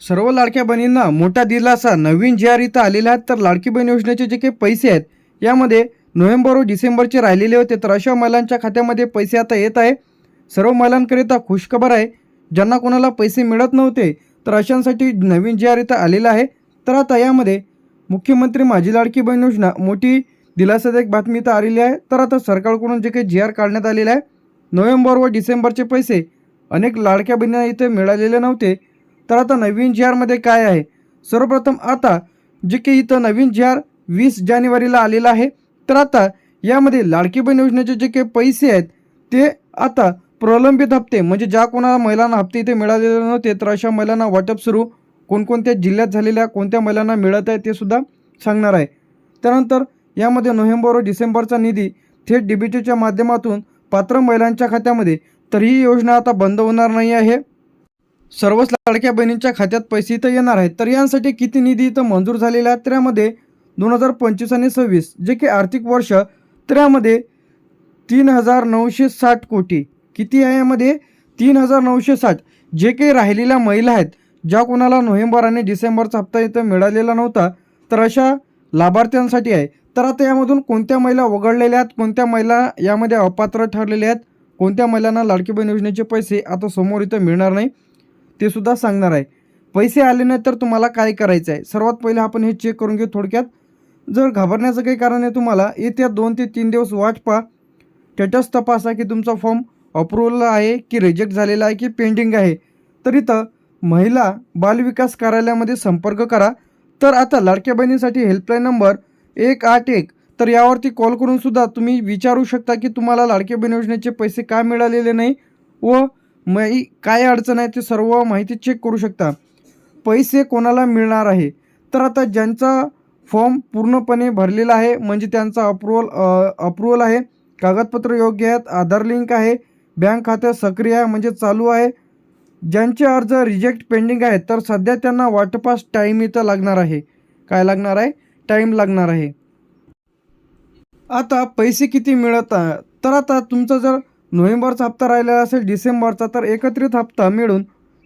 सर्व लाडक्या बहिणींना मोठा दिलासा. नवीन जी आर इथं आलेले आहेत. तर लाडकी बहीण योजनेचे जे काही पैसे आहेत यामध्ये नोव्हेंबर व डिसेंबरचे राहिलेले होते, तर अशा महिलांच्या खात्यामध्ये पैसे आता येत आहे. सर्व महिलांकरिता खुशखबर आहे. ज्यांना कोणाला पैसे मिळत नव्हते तर अशांसाठी नवीन जी आर इथं आलेला आहे. तर आता यामध्ये मुख्यमंत्री माझी लाडकी बहीण योजना मोठी दिलासादायक बातमी इथं आलेली आहे. तर आता सरकारकडून जे काही जी आर काढण्यात आलेला आहे, नोव्हेंबर व डिसेंबरचे पैसे अनेक लाडक्या बहिणींना इथे मिळालेले नव्हते. तर आता नवीन जी आरमध्ये काय आहे, सर्वप्रथम आता जे काही इथं नवीन जी आर 20 जानेवारीला आलेला आहे. तर आता यामध्ये लाडकी बहीण योजनेचे जे काही पैसे आहेत ते आता प्रलंबित हप्ते, म्हणजे ज्या कोणाला महिलांना हप्ते इथे मिळालेले नव्हते तर अशा महिलांना वाटप सुरू, कोणकोणत्या जिल्ह्यात झालेल्या, कोणत्या महिलांना मिळत आहे ते सुद्धा सांगणार आहे. त्यानंतर यामध्ये नोव्हेंबर व डिसेंबरचा निधी थेट डीबीटीच्या माध्यमातून पात्र महिलांच्या खात्यामध्ये, तर ही योजना आता बंद होणार नाही आहे. सर्वच लाडक्या बहिणींच्या खात्यात पैसे इथं येणार आहेत. तर यासाठी किती निधी इथं मंजूर झालेला आहे, तर यामध्ये 2025 आणि 26 जे काही आर्थिक वर्ष, तर यामध्ये 3,960 कोटी, किती आहे यामध्ये 3,960. जे काही राहिलेल्या महिला आहेत, ज्या कोणाला नोव्हेंबर आणि डिसेंबरचा हप्ता इथं मिळालेला नव्हता, तर अशा लाभार्थ्यांसाठी आहे. तर आता यामधून कोणत्या महिला वगळलेल्या आहेत, कोणत्या महिला यामध्ये अपात्र ठरलेल्या आहेत, कोणत्या महिलांना लाडकी बहीण योजनेचे पैसे आता समोर इथं मिळणार नाही ते सुद्धा सांगणार आहे. पैसे आले नाही तर तुम्हाला काय करायचं आहे, सर्वात पहिले आपण हे चेक करून घेऊ थोडक्यात. जर घाबरण्याचं काही कारण आहे तुम्हाला, येत्या 2 ते 3 दिवस वाट पहा. स्टेटस तपासा की तुमचा फॉर्म अप्रूव्हल आहे की रिजेक्ट झालेला आहे की पेंडिंग आहे. तर इथं महिला बालविकास कार्यालयामध्ये संपर्क करा. तर आता लाडक्या बहिणीसाठी हेल्पलाईन नंबर 181, तर यावरती कॉल करून सुद्धा तुम्ही विचारू शकता की तुम्हाला लाडक्या बहीण योजनेचे पैसे का मिळालेले नाही व काय अडचण आहे ते सर्व माहिती चेक करू शकता. पैसे कोणाला मिळणार आहे, तर आता ज्यांचा फॉर्म पूर्णपणे भरलेला आहे, म्हणजे त्यांचा अप्रूव्हल आहे, कागदपत्र योग्य आहेत, आधार लिंक आहे, बँक खाते सक्रिय आहे म्हणजे चालू आहे, ज्यांचे अर्ज रिजेक्ट पेंडिंग आहेत, तर सध्या त्यांना वाटपास टाईम इथं लागणार आहे. काय लागणार आहे, टाईम लागणार आहे. आता पैसे किती मिळत आहे, तर आता तुमचा जर नोव्हेंबरचा हप्ता राहिलेला असेल डिसेंबरचा, तर एकत्रित हप्ता मिळून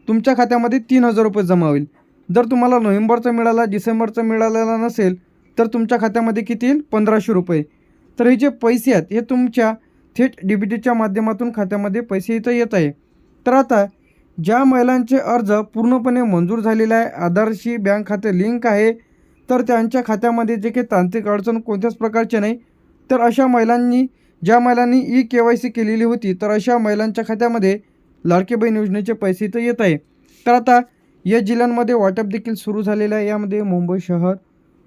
तुमच्या खात्यामध्ये 3,000 रुपये जमा होईल. जर तुम्हाला नोव्हेंबरचा मिळाला, डिसेंबरचा मिळालेला नसेल, तर तुमच्या खात्यामध्ये किती येईल, 1,500 रुपये. तर हे जे पैसे आहेत हे तुमच्या थेट डीबीटीच्या माध्यमातून खात्यामध्ये पैसे इथं येत आहे. तर आता ज्या महिलांचे अर्ज पूर्णपणे मंजूर झालेले आहे, आधारशी बँक खाते लिंक आहे, तर त्यांच्या खात्यामध्ये जे काही तांत्रिक अडचण कोणत्याच प्रकारचे नाही, तर अशा महिलांनी, ज्या महिलांनी KYC केलेली होती, तर अशा महिलांच्या खात्यामध्ये लाडकी बहीण योजनेचे पैसे इथं येत आहे. तर आता या जिल्ह्यांमध्ये वाटप देखील सुरू झालेलं आहे. यामध्ये मुंबई शहर,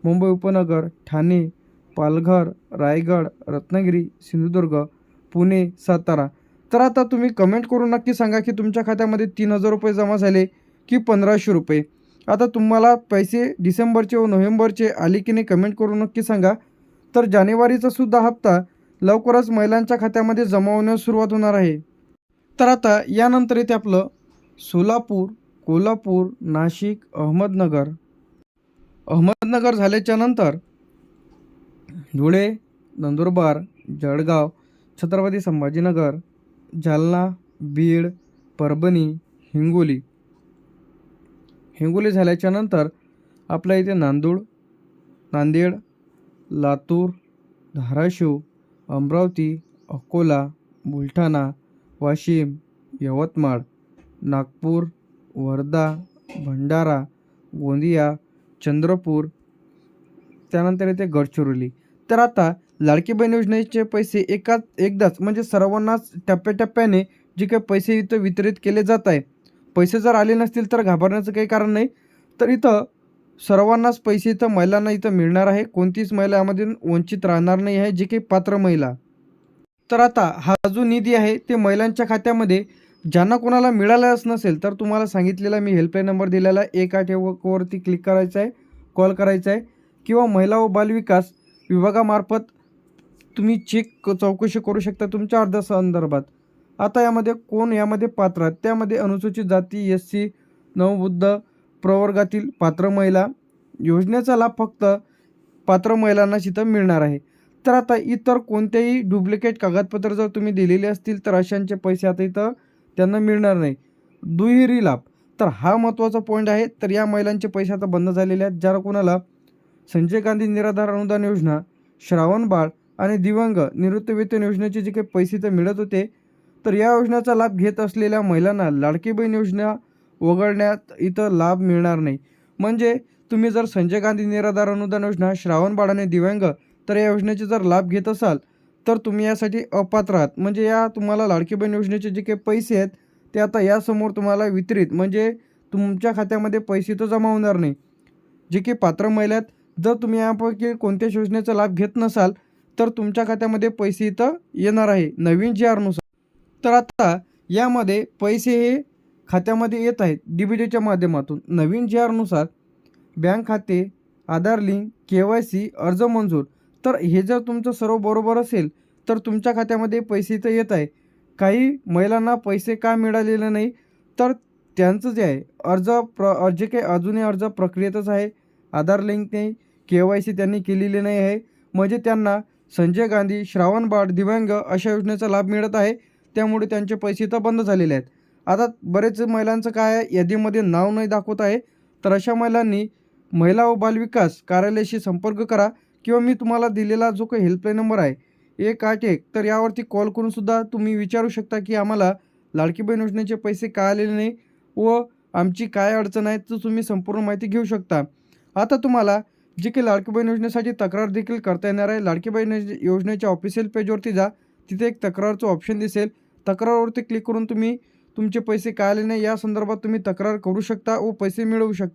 मुंबई उपनगर, ठाणे, पालघर, रायगड, रत्नागिरी, सिंधुदुर्ग, पुणे, सातारा. तर आता तुम्ही कमेंट करून नक्की सांगा की तुमच्या खात्यामध्ये 3,000 रुपये जमा झाले की 1,500 रुपये. आता तुम्हाला पैसे डिसेंबरचे व नोव्हेंबरचे आले की नाही कमेंट करून नक्की सांगा. तर जानेवारीचा सुद्धा हप्ता लवकरच महिलांच्या खात्यामध्ये जमा होण्यास सुरुवात होणार आहे. तर आता यानंतर येते आपलं सोलापूर, कोल्हापूर, नाशिक, अहमदनगर. अहमदनगर झाल्याच्या नंतर धुळे, नंदुरबार, जळगाव, छत्रपती संभाजीनगर, जालना, बीड, परभणी, हिंगोली. हिंगोली झाल्याच्या नंतर आपल्या इथे नांदेड, लातूर, धाराशिव, अमरावती, अकोला, बुलढाणा, वाशिम, यवतमाळ, नागपूर, वर्धा, भंडारा, गोंदिया, चंद्रपूर, त्यानंतर येते गडचिरोली. तर आता लाडकी बहीण योजनेचे पैसे एकदाच म्हणजे सर्वांनाच टप्प्याटप्प्याने जे काही पैसे इथं वितरित केले जात आहे. पैसे जर आले नसतील तर घाबरण्याचं काही कारण नाही. तर इथं सर्वांनाच पैसे इथं महिलांना इथं मिळणार आहे. कोणतीच महिला यामध्ये वंचित राहणार नाही आहे, जे काही पात्र महिला. तर आता हा जो निधी आहे ते महिलांच्या खात्यामध्ये ज्यांना कोणाला मिळालाच नसेल, तर तुम्हाला सांगितलेला मी हेल्पलाईन नंबर दिलेला 181 वरती क्लिक करायचं आहे, कॉल करायचा आहे किंवा महिला व बालविकास विभागामार्फत तुम्ही चौकशी करू शकता तुमच्या अर्जासंदर्भात. आता यामध्ये कोण यामध्ये पात्र आहेत, त्यामध्ये अनुसूचित जाती, SC, नवबुद्ध प्रवर्गातील पात्र महिला. योजनेचा लाभ फक्त पात्र महिलांनाच इथं मिळणार आहे. तर आता इतर कोणतेही डुप्लिकेट कागदपत्र जर तुम्ही दिलेले असतील तर अशांचे पैसे आता इथं त्यांना मिळणार नाही. दुहेरी लाभ, तर हा महत्त्वाचा पॉईंट आहे. तर या महिलांचे पैसे आता बंद झालेले आहेत. ज्याला कोणाला संजय गांधी निराधार अनुदान योजना, श्रावण बाळ आणि दिव्यांग निवृत्तीवेतन योजनेचे जे काही पैसे तर मिळत होते, तर या योजनेचा लाभ घेत असलेल्या महिलांना लाडकी बहीण योजना वगळण्यात इथं लाभ मिळणार नाही. म्हणजे तुम्ही जर संजय गांधी निराधार अनुदान योजना, श्रावण बाळ आणि दिव्यांग तर या योजनेचे जर लाभ घेत असाल तर तुम्ही यासाठी अपात्र आहात. म्हणजे या तुम्हाला लाडकी बहीण योजनेचे जे काही पैसे आहेत ते आता यासमोर तुम्हाला वितरित म्हणजे तुमच्या खात्यामध्ये पैसे तर जमा होणार नाही. जे काही पात्र महिला आहेत, जर तुम्ही यापैकी कोणत्याच योजनेचा लाभ घेत नसाल तर तुमच्या खात्यामध्ये पैसे इथं येणार आहे नवीन जी-आरनुसार. तर आता यामध्ये पैसे हे खात्यामध्ये येत आहेत डी-बी-टीच्या माध्यमातून. नवीन जी-आरनुसार बँक खाते, आधार लिंक, के-वाय-सी, अर्ज मंजूर. तर हे जर तुमचं सर्व बरोबर असेल तर तुमच्या खात्यामध्ये पैसे इथं येत आहे. काही महिलांना पैसे का मिळालेले नाही तर त्यांचं जे आहे जे काही अजूनही अर्ज प्रक्रियेतच आहे. आधार लिंक नाही, के-वाय-सी त्यांनी केलेली नाही आहे. म्हणजे त्यांना संजय गांधी, श्रावण बाळ, दिव्यांग अशा योजनेचा लाभ मिळत आहे. त्यामुळे त्यांचे पैसे इथं बंद झालेले आहेत. आता बरेच महिलांचं काय आहे, यादीमध्ये नाव नाही दाखवत आहे. तर अशा महिलांनी महिला व बालविकास कार्यालयाशी संपर्क करा किंवा मी तुम्हाला दिलेला जो काही हेल्पलाईन नंबर आहे 181 तर यावरती कॉल करून सुद्धा तुम्ही विचारू शकता की आम्हाला लाडकी बहीण योजनेचे पैसे का आलेले नाही व आमची काय अडचण आहे, तर तुम्ही संपूर्ण माहिती घेऊ शकता. आता तुम्हाला जी काही लाडकी बहीण योजनेसाठी तक्रार देखील करता येणार आहे. लाडकी बहीण योजनेच्या ऑफिशियल पेजवरती जा, तिथे एक तक्रारचं ऑप्शन दिसेल. तक्रारवरती क्लिक करून तुम्ही तुमचे पैसे का आले नाही या संदर्भात तुम्ही तक्रार करू शकता व पैसे मिळवू शकता.